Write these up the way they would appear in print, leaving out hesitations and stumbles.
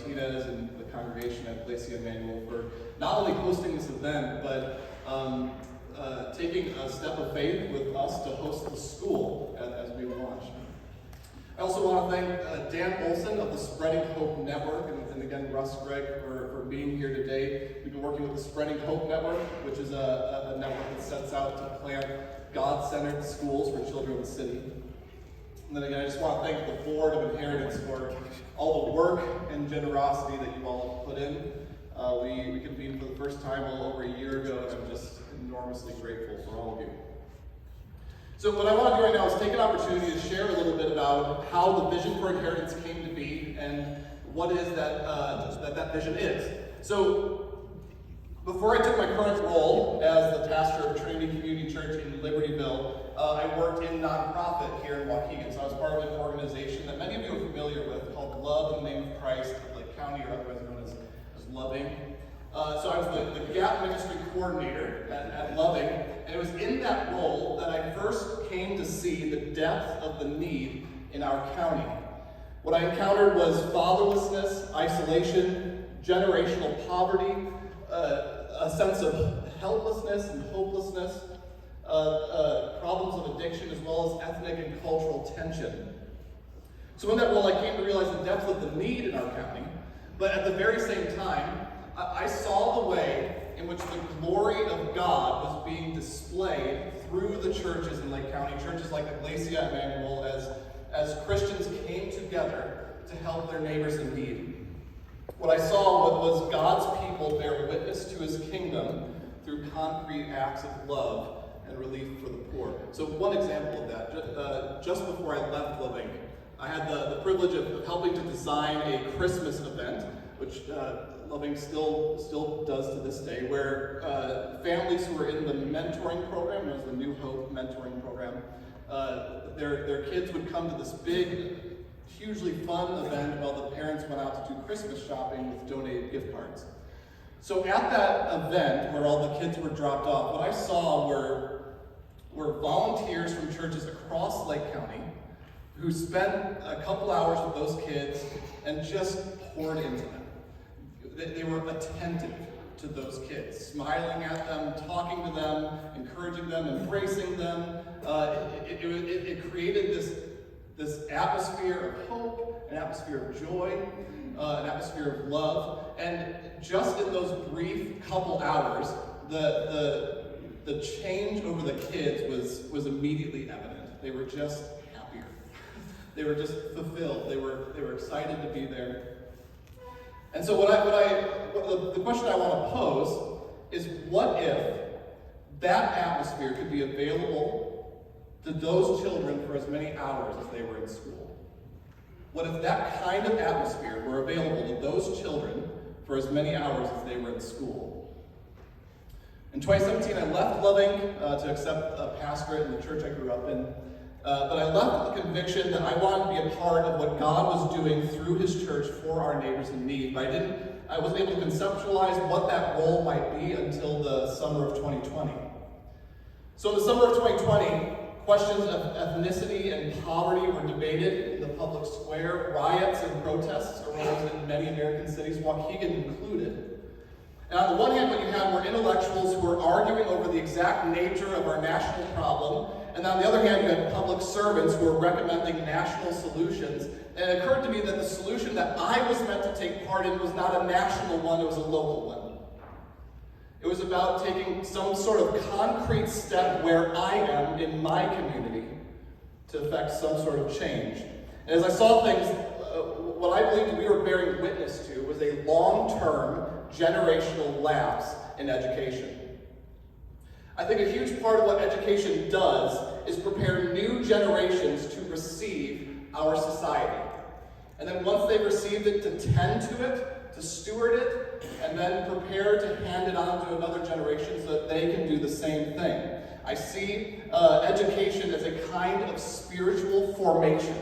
Martinez and the congregation at Iglesia Emmanuel for not only hosting this event, but taking a step of faith with us to host the school as we launch. I also want to thank Dan Olson of the Spreading Hope Network, and again, Russ Gregg for being here today. We've been working with the Spreading Hope Network, which is a network that sets out to plant God-centered schools for children of the city. And then again, I just want to thank the board of Inheritance for all the work and generosity that you all have put in. We convened for the first time a little over a year ago, and I'm just enormously grateful for all of you. So what I want to do right now is take an opportunity to share a little bit about how the vision for Inheritance came to be and what is that vision is. So before I took my current role as the pastor of Trinity Community Church in Libertyville, I worked in nonprofit here in Waukegan. So I was part of an organization that many of you are familiar with called Love in the Name of Christ of Lake County, or otherwise known as Loving. So I was the Gap Ministry Coordinator at Loving, and it was in that role that I first came to see the depth of the need in our county. What I encountered was fatherlessness, isolation, generational poverty, a sense of helplessness and hopelessness, problems of addiction, as well as ethnic and cultural tension. So in that role, I came to realize the depth of the need in our county, but at the very same time, I saw the way in which the glory of God was being displayed through the churches in Lake County, churches like Iglesia Emmanuel, as Christians came together to help their neighbors in need. What I saw was God's people bear witness to his kingdom through concrete acts of love and relief for the poor. So one example of that, just before I left Living, I had the privilege of helping to design a Christmas event, which Loving still does to this day, where families who are in the mentoring program, known as the New Hope mentoring program, their kids would come to this big, hugely fun event while the parents went out to do Christmas shopping with donated gift cards. So at that event, where all the kids were dropped off, what I saw were volunteers from churches across Lake County who spent a couple hours with those kids and just poured into them. They were attentive to those kids, smiling at them, talking to them, encouraging them, embracing them. It created this atmosphere of hope, an atmosphere of joy, an atmosphere of love. And just in those brief couple hours, the change over the kids was immediately evident. They were just happier. They were just fulfilled. They were excited to be there. And so the question I want to pose is, what if that atmosphere could be available to those children for as many hours as they were in school? What if that kind of atmosphere were available to those children for as many hours as they were in school? In 2017, I left Loving to accept a pastorate in the church I grew up in. But I left with the conviction that I wanted to be a part of what God was doing through his church for our neighbors in need. But I wasn't able to conceptualize what that role might be until the summer of 2020. So in the summer of 2020, questions of ethnicity and poverty were debated in the public square. Riots and protests arose in many American cities, Waukegan included. And on the one hand, what you had were intellectuals who were arguing over the exact nature of our national problem. And on the other hand, you had public servants who were recommending national solutions. And it occurred to me that the solution that I was meant to take part in was not a national one, it was a local one. It was about taking some sort of concrete step where I am in my community to affect some sort of change. And as I saw things, what I believed we were bearing witness to was a long-term generational lapse in education. I think a huge part of what education does is prepare new generations to receive our society. And then once they've received it, to tend to it, to steward it, and then prepare to hand it on to another generation so that they can do the same thing. I see education as a kind of spiritual formation.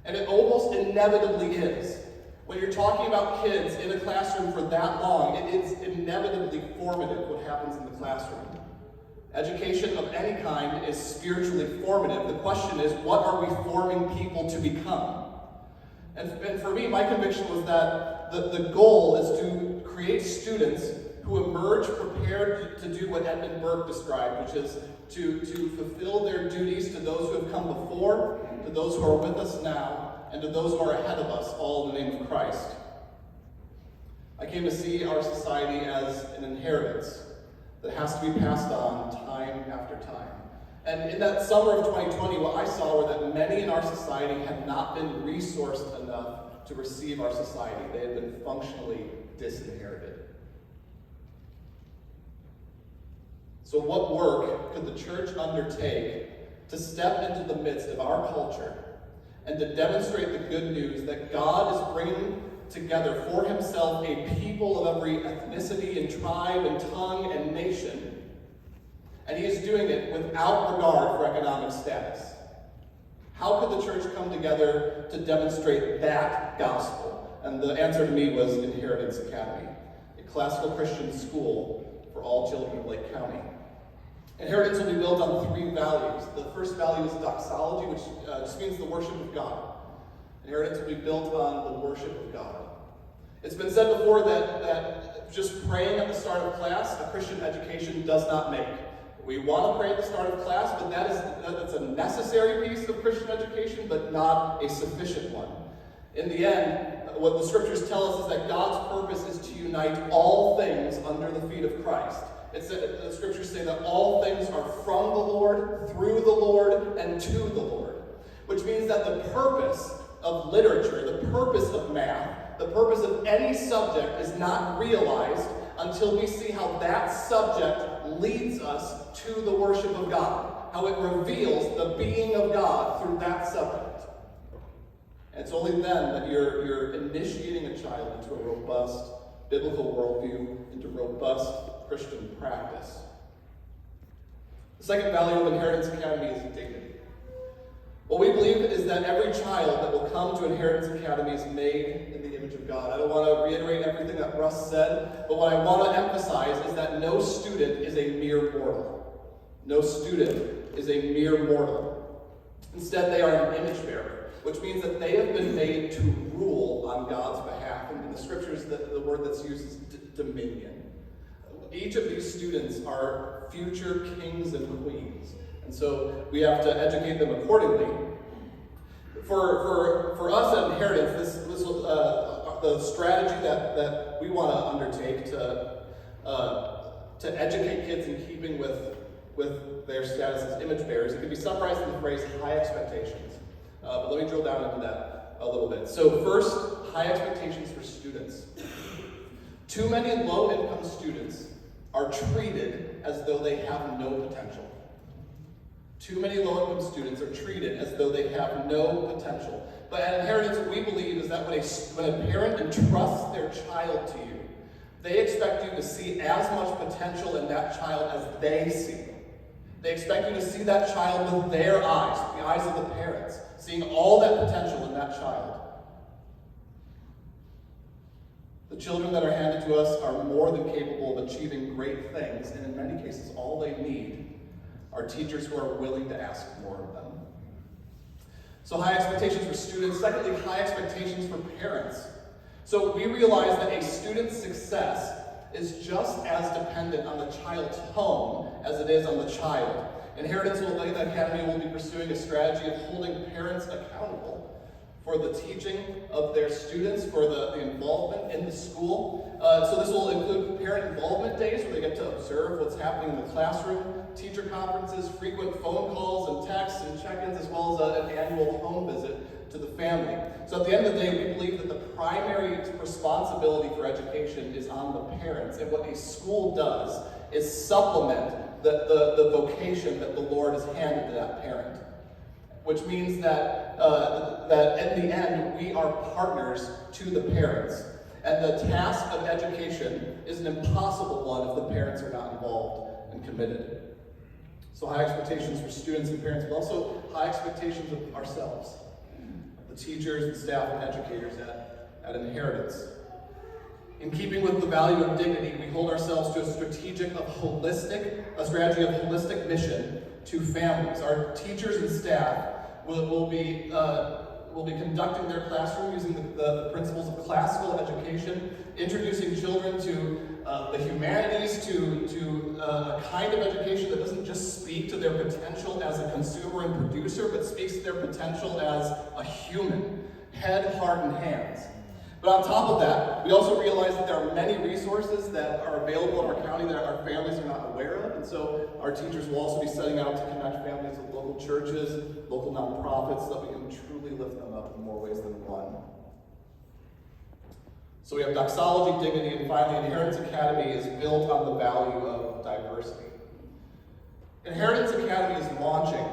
And it almost inevitably is. When you're talking about kids in a classroom for that long, it is inevitably formative what happens in the classroom. Education of any kind is spiritually formative. The question is, what are we forming people to become? And for me, my conviction was that the goal is to create students who emerge prepared to do what Edmund Burke described, which is to fulfill their duties to those who have come before, to those who are with us now, and to those who are ahead of us, all in the name of Christ. I came to see our society as an inheritance that has to be passed on time after time. And in that summer of 2020, what I saw were that many in our society had not been resourced enough to receive our society. They had been functionally disinherited. So what work could the church undertake to step into the midst of our culture and to demonstrate the good news that God is bringing together for himself a people of every ethnicity and tribe and tongue and nation, and he is doing it without regard for economic status? How could the church come together to demonstrate that gospel? And the answer to me was Inheritance Academy, a classical Christian school for all children of Lake County. Inheritance will be built on 3 values. The first value is doxology, which just means the worship of God. Inheritance will be built on the worship of God. It's been said before that just praying at the start of class, a Christian education does not make. We want to pray at the start of class, but that's a necessary piece of Christian education, but not a sufficient one. In the end, what the scriptures tell us is that God's purpose is to unite all things under the feet of Christ. The scriptures say that all things are from the Lord, through the Lord, and to the Lord. Which means that the purpose of literature, the purpose of math, the purpose of any subject is not realized until we see how that subject leads us to the worship of God, how it reveals the being of God through that subject. And it's only then that you're initiating a child into a robust biblical worldview, into robust Christian practice. The second value of Inheritance Academy is dignity. What we believe is that every child that will come to Inheritance Academy is made in the image of God. I don't want to reiterate everything that Russ said, but what I want to emphasize is that no student is a mere mortal. No student is a mere mortal. Instead, they are an image bearer, which means that they have been made to rule on God's behalf. And in the scriptures, the word that's used is dominion. Each of these students are future kings and queens. And so we have to educate them accordingly. For us at Inheritance, this was the strategy that we want to undertake to educate kids in keeping with their status as image bearers. It can be summarized in the phrase high expectations. But let me drill down into that a little bit. So first, high expectations for students. Too many low-income students are treated as though they have no potential. Too many low-income students are treated as though they have no potential. But at Inheritance, what we believe is that when a parent entrusts their child to you, they expect you to see as much potential in that child as they see. They expect you to see that child with their eyes, the eyes of the parents, seeing all that potential in that child. The children that are handed to us are more than capable of achieving great things, and in many cases, all they need are teachers who are willing to ask more of them. So high expectations for students. Secondly, high expectations for parents. So we realize that a student's success is just as dependent on the child's home as it is on the child. Inheritance Academy will be pursuing a strategy of holding parents accountable for the teaching of their students, for the involvement in the school. So this will include parent involvement days where they get to observe what's happening in the classroom, teacher conferences, frequent phone calls and texts and check-ins, as well as an annual home visit to the family. So at the end of the day, we believe that the primary responsibility for education is on the parents, and what a school does is supplement the vocation that the Lord has handed to that parent. Which means that in the end, we are partners to the parents. And the task of education is an impossible one if the parents are not involved and committed. So high expectations for students and parents, but also high expectations of ourselves, the teachers and staff and educators at Inheritance. In keeping with the value of dignity, we hold ourselves to a strategy of holistic mission to families. Our teachers and staff will be will be conducting their classroom using the principles of classical education, introducing children to the humanities, to a kind of education that doesn't just speak to their potential as a consumer and producer, but speaks to their potential as a human, head, heart, and hands. But on top of that, we also realize that there are many resources that are available in our county that our families are not aware of, and so our teachers will also be setting out to connect families with local churches, local nonprofits, so that we can truly lift them up in more ways than one. So we have doxology, dignity, and finally, Inheritance Academy is built on the value of diversity. Inheritance Academy is launching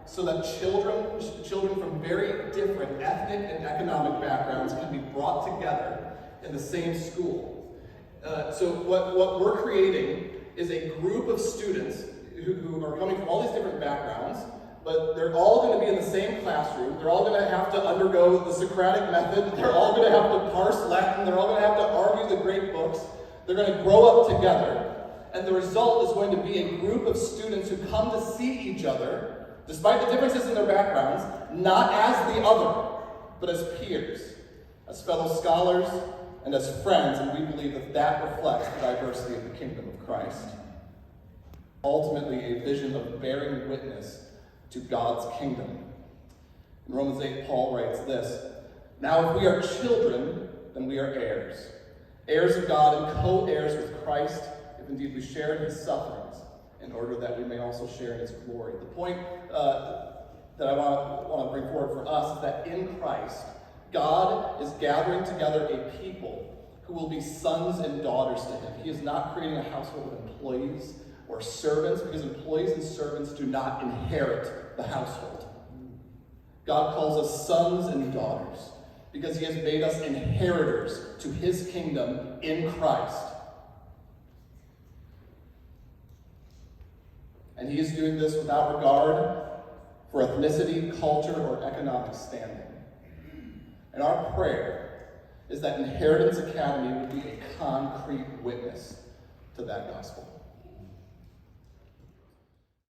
so that children from very different ethnic and economic backgrounds can be brought together in the same school. So what we're creating is a group of students who are coming from all these different backgrounds, but they're all going to be in the same classroom. They're all going to have to undergo the Socratic method. They're all going to have to parse Latin. They're all going to have to argue the great books. They're going to grow up together. And the result is going to be a group of students who come to see each other, despite the differences in their backgrounds, not as the other, but as peers, as fellow scholars, and as friends, and we believe that that reflects the diversity of the kingdom of Christ. Ultimately, a vision of bearing witness to God's kingdom. In Romans 8, Paul writes this: "Now if we are children, then we are heirs, heirs of God and co-heirs with Christ, if indeed we share in his sufferings, in order that we may also share in his glory." The point that I want to bring forward for us is that in Christ, God is gathering together a people who will be sons and daughters to him. He is not creating a household of employees or servants, because employees and servants do not inherit the household. God calls us sons and daughters because he has made us inheritors to his kingdom in Christ. And he is doing this without regard for ethnicity, culture, or economic standing. And our prayer is that Inheritance Academy will be a concrete witness to that gospel.